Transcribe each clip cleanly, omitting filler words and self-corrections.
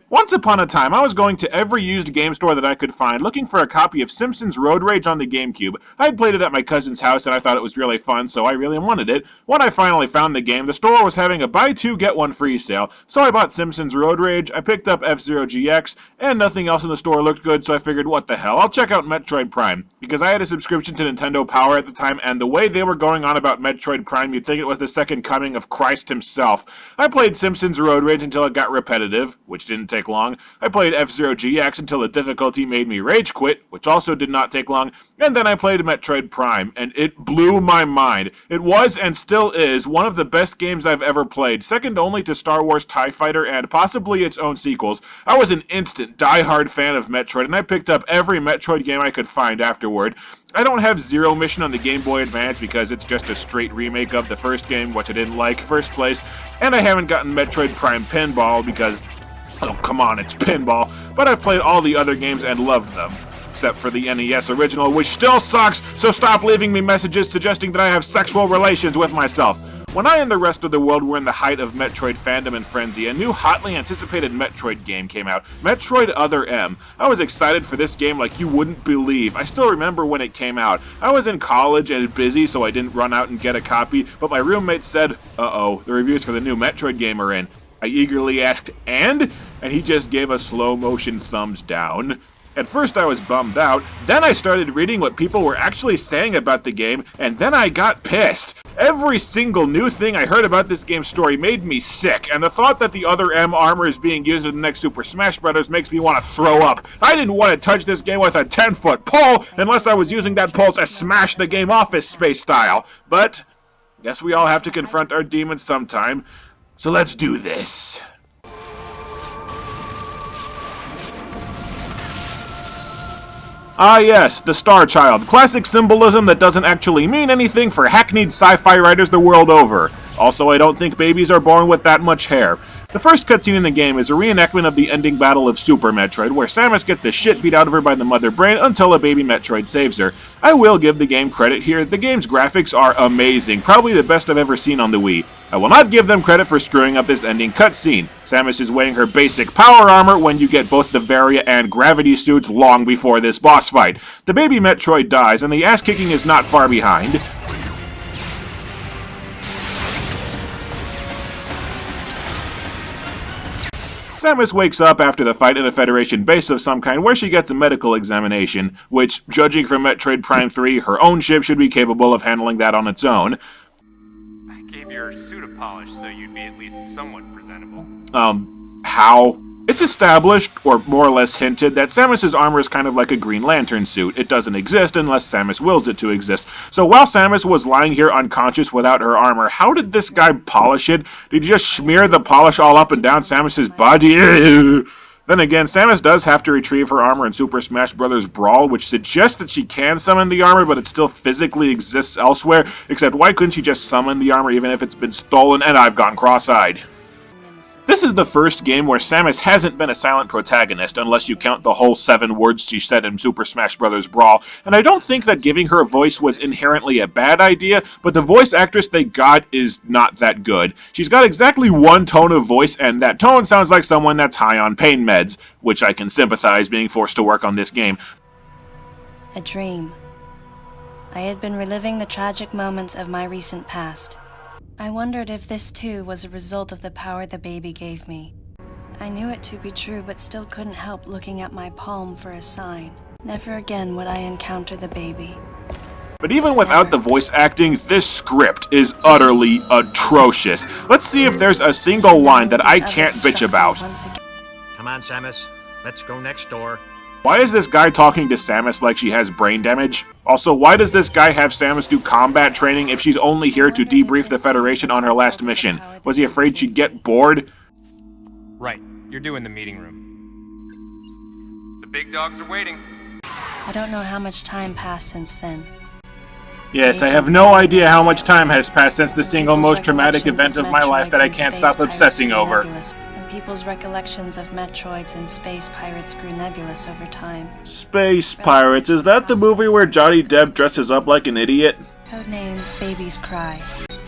Once upon a time, I was going to every used game store that I could find, looking for a copy of Simpsons Road Rage on the GameCube. I had played it at my cousin's house, and I thought it was really fun, so I really wanted it. When I finally found the game, the store was having a buy two, get one free sale, so I bought Simpsons Road Rage, I picked up F-Zero GX, and nothing else in the store looked good, so I figured, what the hell, I'll check out Metroid Prime. Because I had a subscription to Nintendo Power at the time, and the way they were going on about Metroid Prime, you'd think it was the second coming of Christ himself. I played Simpsons Road Rage until it got repetitive, which didn't take long. I played F-Zero GX until the difficulty made me rage quit, which also did not take long, and then I played Metroid Prime, and it blew my mind. It was, and still is, one of the best games I've ever played, second only to Star Wars TIE Fighter and possibly its own sequels. I was an instant, die-hard fan of Metroid, and I picked up every Metroid game I could find afterward. I don't have Zero Mission on the Game Boy Advance because it's just a straight remake of the first game, which I didn't like first place, and I haven't gotten Metroid Prime Pinball because, oh, come on, it's pinball. But I've played all the other games and loved them. Except for the NES original, which still sucks, so stop leaving me messages suggesting that I have sexual relations with myself. When I and the rest of the world were in the height of Metroid fandom and frenzy, a new hotly anticipated Metroid game came out, Metroid Other M. I was excited for this game like you wouldn't believe. I still remember when it came out. I was in college and busy, so I didn't run out and get a copy, but my roommate said, uh-oh, the reviews for the new Metroid game are in. I eagerly asked, and he just gave a slow-motion thumbs down. At first I was bummed out, then I started reading what people were actually saying about the game, and then I got pissed. Every single new thing I heard about this game's story made me sick, and the thought that the Other M armor is being used in the next Super Smash Bros. Makes me want to throw up. I didn't want to touch this game with a 10-foot pole unless I was using that pole to smash the game Office Space style. But, guess we all have to confront our demons sometime, so let's do this. Ah yes, the Star Child. Classic symbolism that doesn't actually mean anything for hackneyed sci-fi writers the world over. Also, I don't think babies are born with that much hair. The first cutscene in the game is a reenactment of the ending battle of Super Metroid, where Samus gets the shit beat out of her by the Mother Brain until a baby Metroid saves her. I will give the game credit here, the game's graphics are amazing, probably the best I've ever seen on the Wii. I will not give them credit for screwing up this ending cutscene. Samus is wearing her basic power armor when you get both the Varia and Gravity suits long before this boss fight. The baby Metroid dies, and the ass-kicking is not far behind. Samus wakes up after the fight in a Federation base of some kind where she gets a medical examination, which, judging from Metroid Prime 3, her own ship should be capable of handling that on its own. I gave your suit a polish so you'd be at least somewhat presentable. How? It's established, or more or less hinted, that Samus's armor is kind of like a Green Lantern suit. It doesn't exist unless Samus wills it to exist. So while Samus was lying here unconscious without her armor, how did this guy polish it? Did he just smear the polish all up and down Samus's body? Then again, Samus does have to retrieve her armor in Super Smash Bros. Brawl, which suggests that she can summon the armor, but it still physically exists elsewhere. Except why couldn't she just summon the armor even if it's been stolen? And I've gone cross-eyed. This is the first game where Samus hasn't been a silent protagonist, unless you count the whole 7 words she said in Super Smash Bros. Brawl, and I don't think that giving her a voice was inherently a bad idea, but the voice actress they got is not that good. She's got exactly one tone of voice, and that tone sounds like someone that's high on pain meds, which I can sympathize being forced to work on this game. A dream. I had been reliving the tragic moments of my recent past. I wondered if this too was a result of the power the baby gave me. I knew it to be true, but still couldn't help looking at my palm for a sign. Never again would I encounter the baby. But even without the voice acting, this script is utterly atrocious. Let's see if there's a single line that I can't bitch about. Come on, Samus. Let's go next door. Why is this guy talking to Samus like she has brain damage? Also, why does this guy have Samus do combat training if she's only here to debrief the Federation on her last mission? Was he afraid she'd get bored? Right, you're due in the meeting room. The big dogs are waiting. I don't know how much time passed since then. Yes, I have no idea how much time has passed since the single most traumatic event of my life that I can't stop obsessing over. People's recollections of Metroids and space pirates grew nebulous over time. Space Pirates, is that the movie where Johnny Depp dresses up like an idiot? Codename Baby's Cry.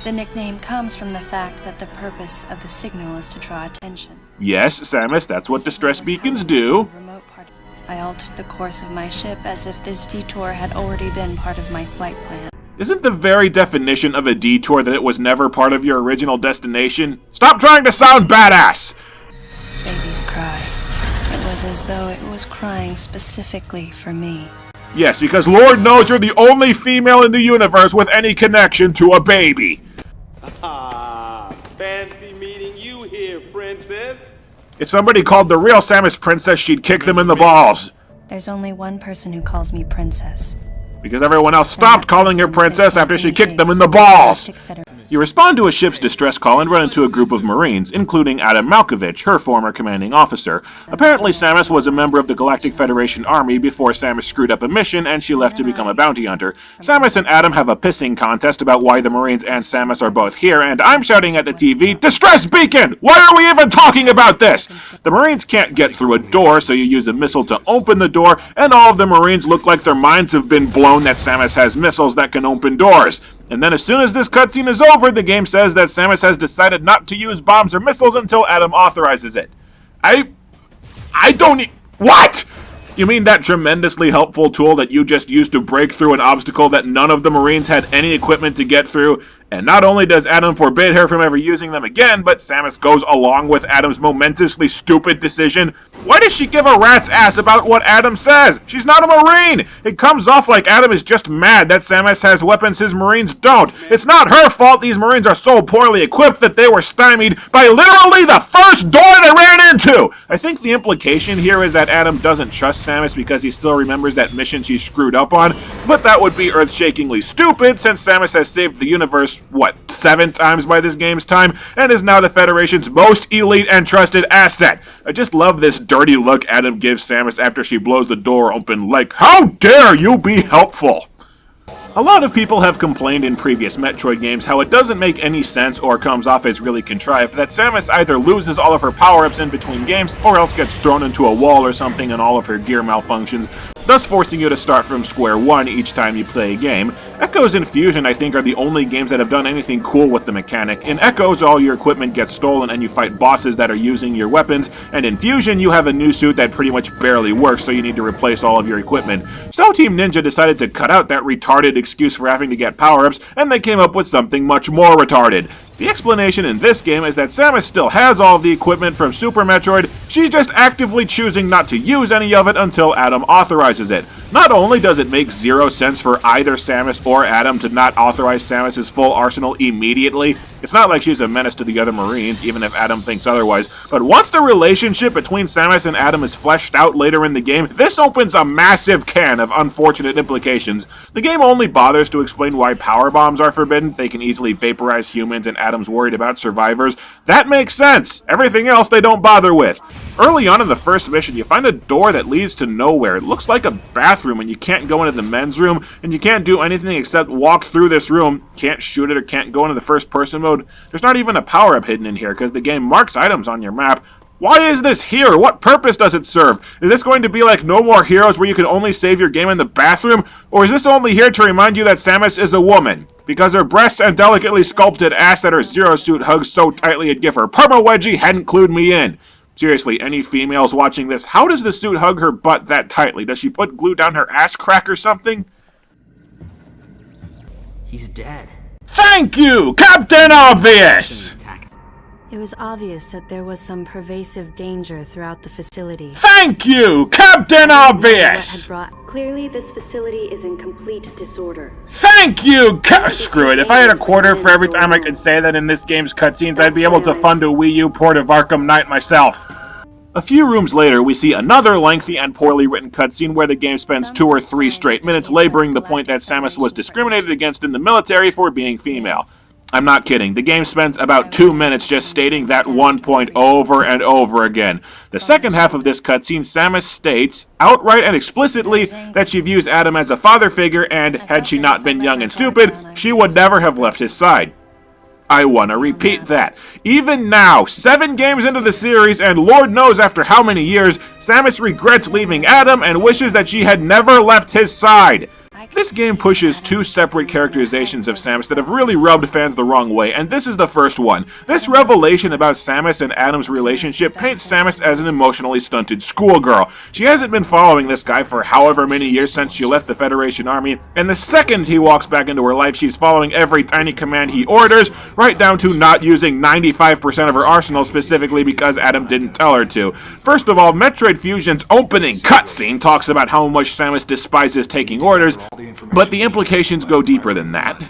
The nickname comes from the fact that the purpose of the signal is to draw attention. Yes, Samus, that's what distress beacons do. I altered the course of my ship as if this detour had already been part of my flight plan. Isn't the very definition of a detour that it was never part of your original destination? Stop trying to sound badass! Babies cry. It was as though it was crying specifically for me. Yes, because Lord knows you're the only female in the universe with any connection to a baby. Ah, fancy meeting you here, princess. If somebody called the real Samus princess, she'd kick them in the balls. There's only one person who calls me princess. Because everyone else stopped calling her princess after she kicked them in the balls. You respond to a ship's distress call and run into a group of Marines, including Adam Malkovich, her former commanding officer. Apparently, Samus was a member of the Galactic Federation Army before Samus screwed up a mission and she left to become a bounty hunter. Samus and Adam have a pissing contest about why the Marines and Samus are both here, and I'm shouting at the TV, "Distress beacon! Why are we even talking about this?" The Marines can't get through a door, so you use a missile to open the door, and all of the Marines look like their minds have been blown that Samus has missiles that can open doors. And then as soon as this cutscene is over, the game says that Samus has decided not to use bombs or missiles until Adam authorizes it. I don't what? You mean that tremendously helpful tool that you just used to break through an obstacle that none of the Marines had any equipment to get through? And not only does Adam forbid her from ever using them again, but Samus goes along with Adam's momentously stupid decision. Why does she give a rat's ass about what Adam says? She's not a Marine! It comes off like Adam is just mad that Samus has weapons his Marines don't. It's not her fault these Marines are so poorly equipped that they were stymied by literally the first door they ran into! I think the implication here is that Adam doesn't trust Samus because he still remembers that mission she screwed up on, but that would be earth-shakingly stupid since Samus has saved the universe, 7 times by this game's time, and is now the Federation's most elite and trusted asset. I just love this dirty look Adam gives Samus after she blows the door open, like, how dare you be helpful! A lot of people have complained in previous Metroid games how it doesn't make any sense or comes off as really contrived that Samus either loses all of her power-ups in between games or else gets thrown into a wall or something and all of her gear malfunctions, thus forcing you to start from square one each time you play a game. Echoes and Fusion, I think, are the only games that have done anything cool with the mechanic. In Echoes, all your equipment gets stolen and you fight bosses that are using your weapons, and in Fusion, you have a new suit that pretty much barely works, so you need to replace all of your equipment. So Team Ninja decided to cut out that retarded excuse for having to get power-ups, and they came up with something much more retarded. The explanation in this game is that Samus still has all of the equipment from Super Metroid, she's just actively choosing not to use any of it until Adam authorizes it. Not only does it make zero sense for either Samus or Adam to not authorize Samus' full arsenal immediately, it's not like she's a menace to the other Marines, even if Adam thinks otherwise, but once the relationship between Samus and Adam is fleshed out later in the game, this opens a massive can of unfortunate implications. The game only bothers to explain why power bombs are forbidden, they can easily vaporize humans and Adam's worried about survivors. That makes sense! Everything else they don't bother with. Early on in the first mission, you find a door that leads to nowhere. It looks like a bathroom and you can't go into the men's room, and you can't do anything except walk through this room. Can't shoot it or can't go into the first person mode. There's not even a power-up hidden in here because the game marks items on your map. Why is this here? What purpose does it serve? Is this going to be like No More Heroes where you can only save your game in the bathroom? Or is this only here to remind you that Samus is a woman? Because her breasts and delicately sculpted ass that her Zero Suit hugs so tightly it'd give her perma-wedgie hadn't clued me in. Seriously, any females watching this, how does the suit hug her butt that tightly? Does she put glue down her ass crack or something? He's dead. Thank you, Captain Obvious! It was obvious that there was some pervasive danger throughout the facility. Thank you, Captain Obvious! Clearly, this facility is in complete disorder. Thank you! Screw it, if I had a quarter for every time I could say that in this game's cutscenes, I'd be able to fund a Wii U port of Arkham Knight myself. A few rooms later, we see another lengthy and poorly written cutscene where the game spends 2 or 3 straight minutes laboring the point that Samus was discriminated against in the military for being female. I'm not kidding. The game spends about 2 minutes just stating that one point over and over again. The second half of this cutscene, Samus states, outright and explicitly, that she views Adam as a father figure and, had she not been young and stupid, she would never have left his side. I want to repeat that. Even now, 7 games into the series, and Lord knows after how many years, Samus regrets leaving Adam and wishes that she had never left his side. This game pushes two separate characterizations of Samus that have really rubbed fans the wrong way, and this is the first one. This revelation about Samus and Adam's relationship paints Samus as an emotionally stunted schoolgirl. She hasn't been following this guy for however many years since she left the Federation Army, and the second he walks back into her life, she's following every tiny command he orders, right down to not using 95% of her arsenal specifically because Adam didn't tell her to. First of all, Metroid Fusion's opening cutscene talks about how much Samus despises taking orders, but the implications go deeper than that.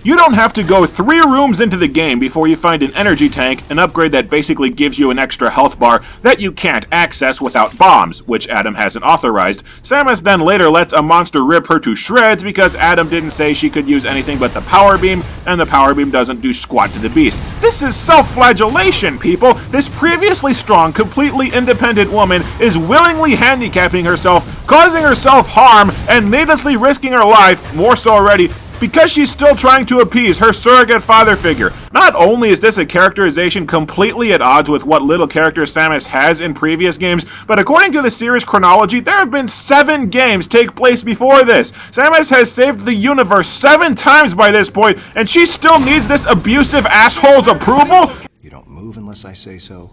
You don't have to go 3 rooms into the game before you find an energy tank, an upgrade that basically gives you an extra health bar that you can't access without bombs, which Adam hasn't authorized. Samus then later lets a monster rip her to shreds because Adam didn't say she could use anything but the power beam, and the power beam doesn't do squat to the beast. This is self-flagellation, people! This previously strong, completely independent woman is willingly handicapping herself, causing herself harm, and needlessly risking her life, more so already, because she's still trying to appease her surrogate father figure. Not only is this a characterization completely at odds with what little character Samus has in previous games, but according to the series chronology, there have been 7 games take place before this. Samus has saved the universe 7 times by this point, and she still needs this abusive asshole's approval? You don't move unless I say so.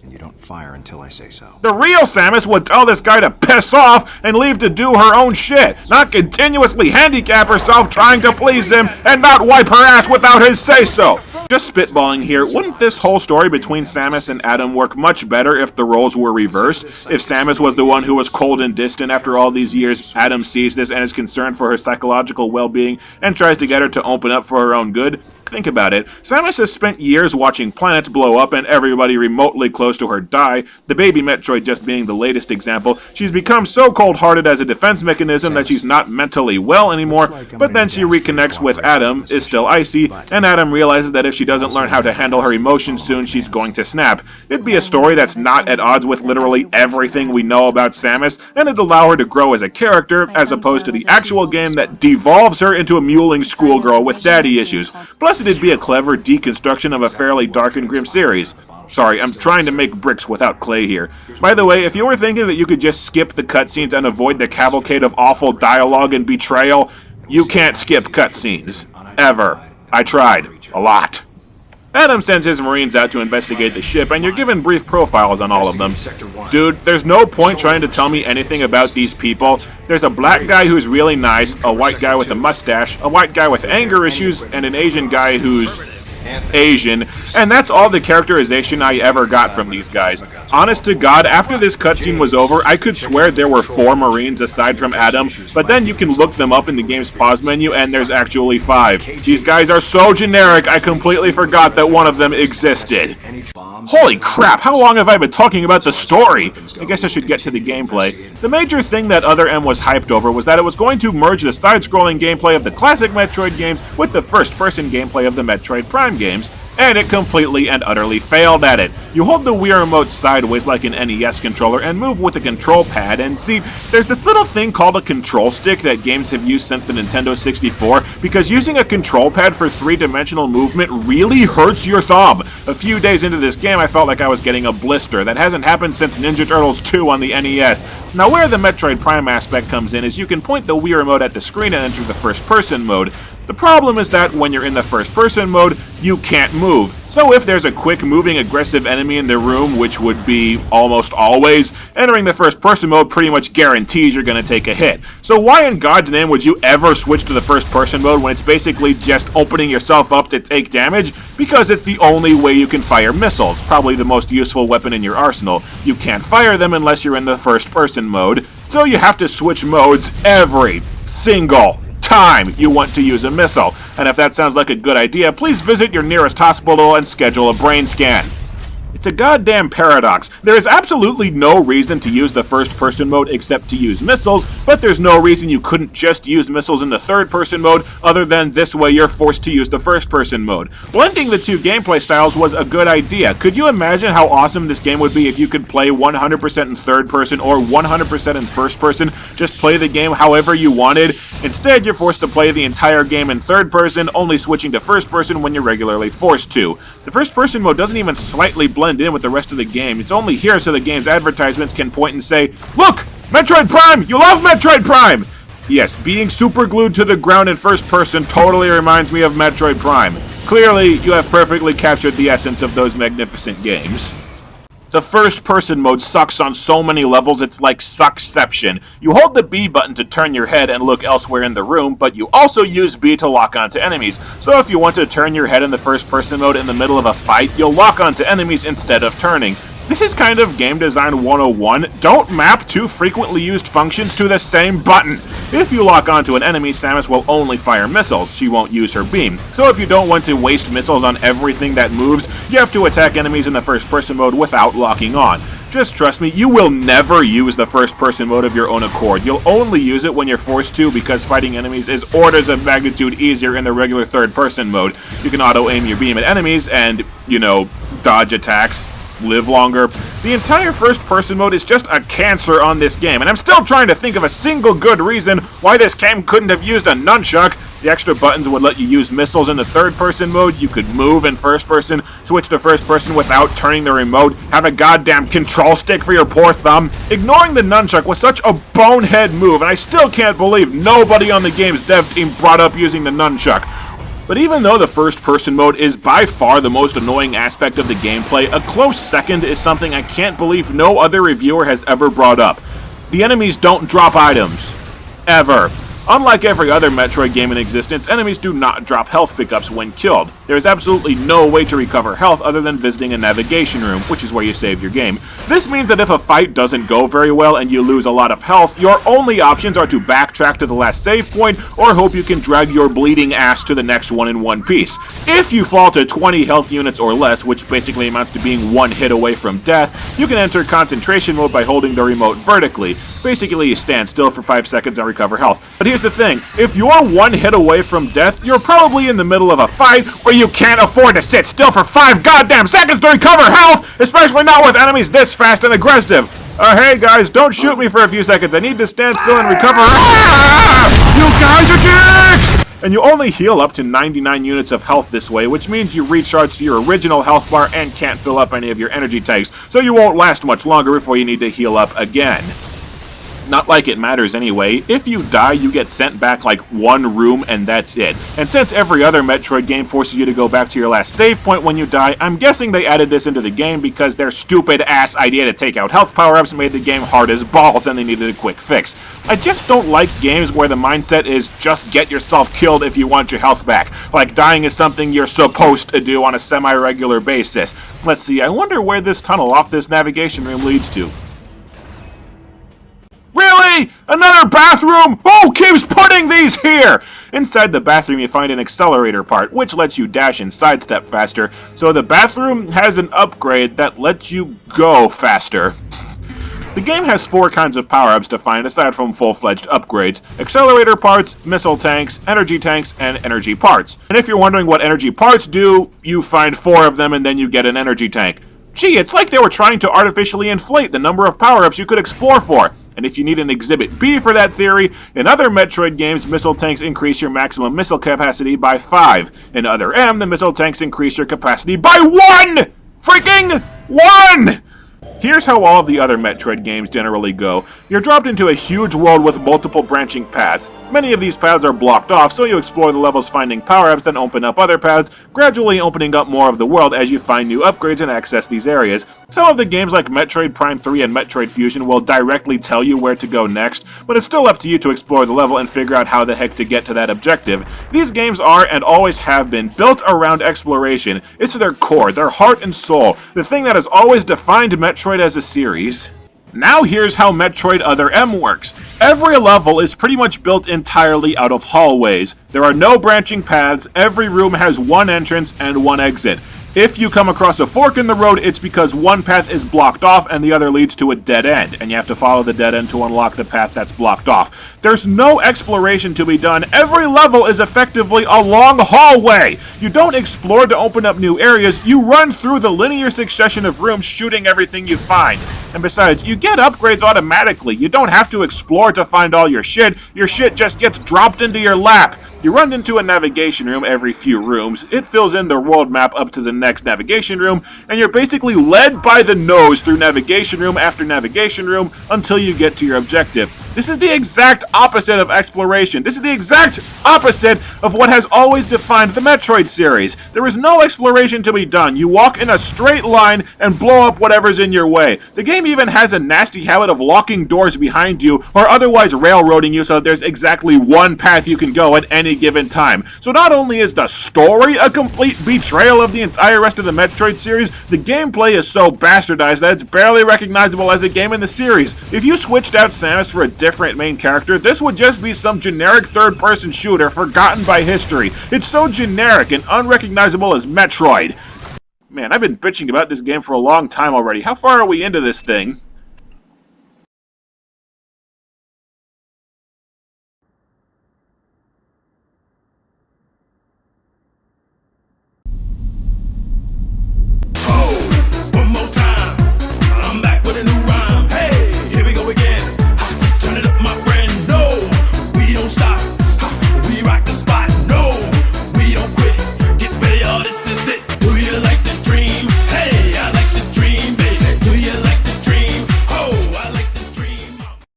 And you don't fire until I say so. The real Samus would tell this guy to piss off and leave to do her own shit, not continuously handicap herself trying to please him and not wipe her ass without his say-so. Just spitballing here, wouldn't this whole story between Samus and Adam work much better if the roles were reversed? If Samus was the one who was cold and distant after all these years, Adam sees this and is concerned for her psychological well-being and tries to get her to open up for her own good? Think about it. Samus has spent years watching planets blow up and everybody remotely close to her die, the baby Metroid just being the latest example. She's become so cold-hearted as a defense mechanism that she's not mentally well anymore, but then she reconnects with Adam, is still icy, and Adam realizes that if she doesn't learn how to handle her emotions soon, she's going to snap. It'd be a story that's not at odds with literally everything we know about Samus, and it'd allow her to grow as a character, as opposed to the actual game that devolves her into a mewling schoolgirl with daddy issues. Plus, it'd be a clever deconstruction of a fairly dark and grim series. Sorry, I'm trying to make bricks without clay here. By the way, if you were thinking that you could just skip the cutscenes and avoid the cavalcade of awful dialogue and betrayal, you can't skip cutscenes. Ever. I tried. A lot. Adam sends his Marines out to investigate the ship, and you're given brief profiles on all of them. Dude, there's no point trying to tell me anything about these people. There's a black guy who's really nice, a white guy with a mustache, a white guy with anger issues, and an Asian guy who's Asian, and that's all the characterization I ever got from these guys. Honest to God, after this cutscene was over, I could swear there were 4 Marines aside from Adam, but then you can look them up in the game's pause menu and there's actually 5. These guys are so generic, I completely forgot that one of them existed. Holy crap, how long have I been talking about the story? I guess I should get to the gameplay. The major thing that Other M was hyped over was that it was going to merge the side-scrolling gameplay of the classic Metroid games with the first-person gameplay of the Metroid Prime games, and it completely and utterly failed at it. You hold the Wii Remote sideways like an NES controller and move with the control pad, and see, there's this little thing called a control stick that games have used since the Nintendo 64, because using a control pad for 3-dimensional movement really hurts your thumb. A few days into this game, I felt like I was getting a blister. That hasn't happened since Ninja Turtles 2 on the NES. Now, where the Metroid Prime aspect comes in is you can point the Wii Remote at the screen and enter the first-person mode. The problem is that when you're in the first-person mode, you can't move. So if there's a quick moving aggressive enemy in the room, which would be almost always, entering the first-person mode pretty much guarantees you're going to take a hit. So why in God's name would you ever switch to the first-person mode when it's basically just opening yourself up to take damage? Because it's the only way you can fire missiles, probably the most useful weapon in your arsenal. You can't fire them unless you're in the first-person mode, so you have to switch modes every single time you want to use a missile. And if that sounds like a good idea, please visit your nearest hospital and schedule a brain scan. It's a goddamn paradox. There is absolutely no reason to use the first-person mode except to use missiles, but there's no reason you couldn't just use missiles in the third-person mode, other than this way you're forced to use the first-person mode. Blending the two gameplay styles was a good idea. Could you imagine how awesome this game would be if you could play 100% in third-person or 100% in first-person? Just play the game however you wanted. Instead, you're forced to play the entire game in third-person, only switching to first-person when you're regularly forced to. The first-person mode doesn't even slightly blend in with the rest of the game. It's only here so the game's advertisements can point and say, "Look! Metroid Prime! You love Metroid Prime!" Yes, being super glued to the ground in first person totally reminds me of Metroid Prime. Clearly, you have perfectly captured the essence of those magnificent games. The first-person mode sucks on so many levels, it's like suckception. You hold the B button to turn your head and look elsewhere in the room, but you also use B to lock onto enemies. So if you want to turn your head in the first-person mode in the middle of a fight, you'll lock onto enemies instead of turning. This is kind of game design 101. Don't map two frequently used functions to the same button. If you lock onto an enemy, Samus will only fire missiles. She won't use her beam. So if you don't want to waste missiles on everything that moves, you have to attack enemies in the first-person mode without locking on. Just trust me, you will never use the first-person mode of your own accord. You'll only use it when you're forced to, because fighting enemies is orders of magnitude easier in the regular third-person mode. You can auto-aim your beam at enemies and, dodge attacks, live longer. The entire first-person mode is just a cancer on this game, and I'm still trying to think of a single good reason why this game couldn't have used a nunchuck. The extra buttons would let you use missiles in the third-person mode, you could move in first-person, switch to first-person without turning the remote, have a goddamn control stick for your poor thumb. Ignoring the nunchuck was such a bonehead move, and I still can't believe nobody on the game's dev team brought up using the nunchuck. But even though the first-person mode is by far the most annoying aspect of the gameplay, a close second is something I can't believe no other reviewer has ever brought up. The enemies don't drop items. Ever. Unlike every other Metroid game in existence, enemies do not drop health pickups when killed. There is absolutely no way to recover health other than visiting a navigation room, which is where you save your game. This means that if a fight doesn't go very well and you lose a lot of health, your only options are to backtrack to the last save point or hope you can drag your bleeding ass to the next one in one piece. If you fall to 20 health units or less, which basically amounts to being one hit away from death, you can enter concentration mode by holding the remote vertically. Basically, you stand still for 5 seconds and recover health. But here's the thing, if you're one hit away from death, you're probably in the middle of a fight where you can't afford to sit still for 5 goddamn seconds to recover health, especially not with enemies this fast and aggressive. Hey guys, don't shoot me for a few seconds, I need to stand still and recover. You guys are dicks! And you only heal up to 99 units of health this way, which means you recharge to your original health bar and can't fill up any of your energy tanks, so you won't last much longer before you need to heal up again. Not like it matters anyway. If you die, you get sent back like one room and that's it. And since every other Metroid game forces you to go back to your last save point when you die, I'm guessing they added this into the game because their stupid ass idea to take out health power-ups made the game hard as balls and they needed a quick fix. I just don't like games where the mindset is just get yourself killed if you want your health back. Like dying is something you're supposed to do on a semi-regular basis. Let's see, I wonder where this tunnel off this navigation room leads to. Really? Another bathroom? Who keeps putting these here? Inside the bathroom you find an accelerator part, which lets you dash and sidestep faster, so the bathroom has an upgrade that lets you go faster. The game has 4 kinds of power-ups to find aside from full-fledged upgrades: accelerator parts, missile tanks, and energy parts. And if you're wondering what energy parts do, you find 4 of them and then you get an energy tank. Gee, it's like they were trying to artificially inflate the number of power-ups you could explore for. And if you need an Exhibit B for that theory, in other Metroid games, missile tanks increase your maximum missile capacity by 5. In other M, the missile tanks increase your capacity by 1! Freaking 1! Here's how all of the other Metroid games generally go. You're dropped into a huge world with multiple branching paths. Many of these paths are blocked off, so you explore the levels finding power-ups, then open up other paths, gradually opening up more of the world as you find new upgrades and access these areas. Some of the games like Metroid Prime 3 and Metroid Fusion will directly tell you where to go next, but it's still up to you to explore the level and figure out how the heck to get to that objective. These games are, and always have been, built around exploration. It's their core, their heart and soul, the thing that has always defined Metroid as a series. Now here's how Metroid Other M works. Every level is pretty much built entirely out of hallways. There are no branching paths, every room has one entrance and one exit. If you come across a fork in the road, it's because one path is blocked off and the other leads to a dead end, and you have to follow the dead end to unlock the path that's blocked off. There's no exploration to be done. Every level is effectively a long hallway. You don't explore to open up new areas, you run through the linear succession of rooms shooting everything you find. And besides, you get upgrades automatically. You don't have to explore to find all your shit just gets dropped into your lap. You run into a navigation room every few rooms, it fills in the world map up to the next navigation room, and you're basically led by the nose through navigation room after navigation room until you get to your objective. This is the exact opposite of exploration. This is the exact opposite of what has always defined the Metroid series. There is no exploration to be done. You walk in a straight line and blow up whatever's in your way. The game even has a nasty habit of locking doors behind you or otherwise railroading you so that there's exactly one path you can go at any given time. So not only is the story a complete betrayal of the entire rest of the Metroid series, the gameplay is so bastardized that it's barely recognizable as a game in the series. If you switched out Samus for a different main character, this would just be some generic third-person shooter forgotten by history. It's so generic and unrecognizable as Metroid. Man, I've been bitching about this game for a long time already. How far are we into this thing?